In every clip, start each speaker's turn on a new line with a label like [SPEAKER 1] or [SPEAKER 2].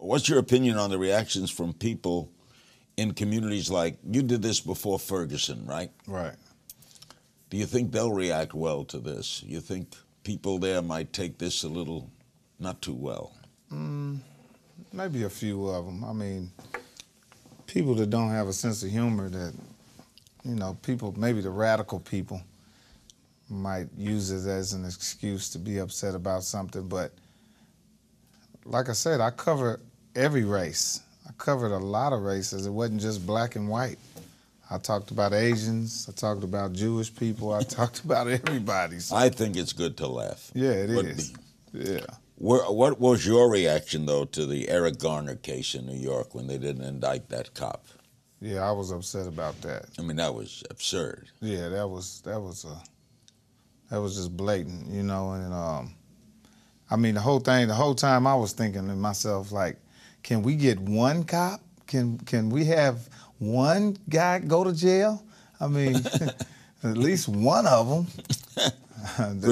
[SPEAKER 1] What's your opinion on the reactions from people in communities like, you did this before Ferguson, right?
[SPEAKER 2] Right.
[SPEAKER 1] Do you think they'll react well to this? You think people there might take this a little not too well?
[SPEAKER 2] Maybe a few of them. I mean, people that don't have a sense of humor that, you know, people, maybe the radical people might use it as an excuse to be upset about something. But like I said, I cover every race. I covered a lot of races. It wasn't just black and white. I talked about Asians. I talked about Jewish people. I talked about everybody. So.
[SPEAKER 1] I think it's good to laugh.
[SPEAKER 2] Yeah, it is. Yeah.
[SPEAKER 1] What was your reaction, though, to the Eric Garner case in New York when they didn't indict that cop?
[SPEAKER 2] Yeah, I was upset about that.
[SPEAKER 1] I mean, that was absurd.
[SPEAKER 2] Yeah, that was just blatant, you know. And I mean, the whole time I was thinking to myself, like, can we get one cop? Can we have one guy go to jail? I mean, at least one of them.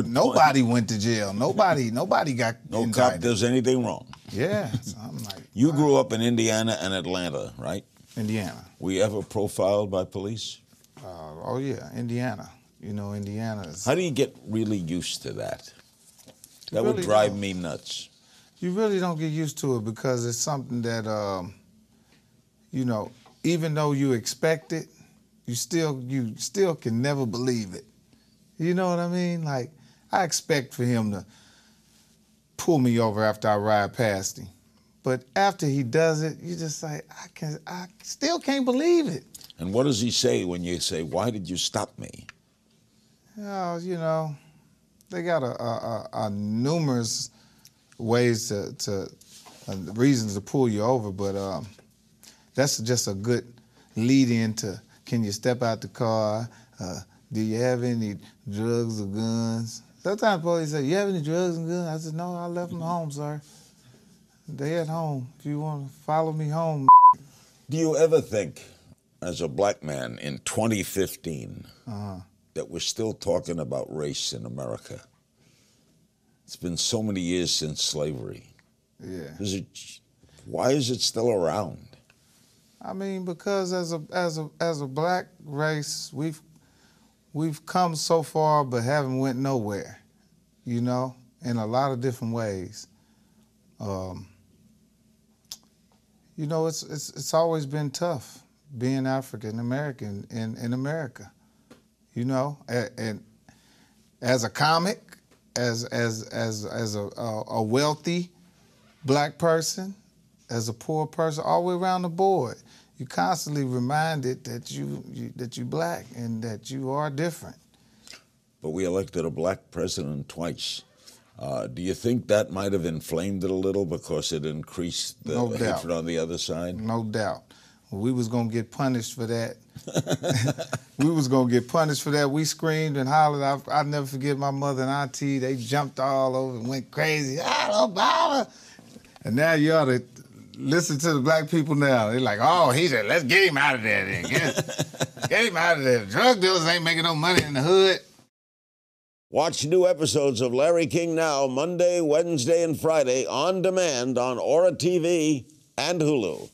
[SPEAKER 2] Nobody went to jail. Nobody got
[SPEAKER 1] no
[SPEAKER 2] indicted.
[SPEAKER 1] Cop does anything wrong.
[SPEAKER 2] Yeah, so I'm like.
[SPEAKER 1] You grew up in Indiana and Atlanta, right?
[SPEAKER 2] Indiana.
[SPEAKER 1] Were you ever profiled by police?
[SPEAKER 2] Oh yeah, Indiana. You know, Indiana is.
[SPEAKER 1] How do you get really used to that? That
[SPEAKER 2] really
[SPEAKER 1] would drive
[SPEAKER 2] don't.
[SPEAKER 1] me nuts.
[SPEAKER 2] You really don't get used to it because it's something that, you know, even though you expect it, you still can never believe it. You know what I mean? Like, I expect for him to pull me over after I ride past him. But after he does it, you just like, I still can't believe it.
[SPEAKER 1] And what does he say when you say, why did you stop me?
[SPEAKER 2] Oh, you know, they got a numerous ways to reasons to pull you over, but that's just a good lead-in to, can you step out the car? Do you have any drugs or guns? Sometimes police say, you have any drugs and guns? I said, no, I left them home, sir. They at home. If you want to follow me home.
[SPEAKER 1] Do you ever think, as a black man in 2015, that we're still talking about race in America? It's been so many years since slavery.
[SPEAKER 2] Yeah.
[SPEAKER 1] Why is it still around?
[SPEAKER 2] I mean, because as a black race, we've come so far but haven't went nowhere, you know, in a lot of different ways. You know, it's always been tough being African American in America, you know, and as a comic, as a wealthy black person, as a poor person, all the way around the board, you're constantly reminded that you black and that you are different.
[SPEAKER 1] But we elected a black president twice. Do you think that might have inflamed it a little because it increased the hatred on the other side?
[SPEAKER 2] No doubt. We was gonna get punished for that. We was gonna get punished for that. We screamed and hollered. I'll never forget my mother and auntie. They jumped all over and went crazy. Obama. And now you ought to listen to the black people now. They're like, oh, he said, let's get him out of there then. Get him out of there. Drug dealers ain't making no money in the hood.
[SPEAKER 1] Watch new episodes of Larry King Now Monday, Wednesday, and Friday on demand on Aura TV and Hulu.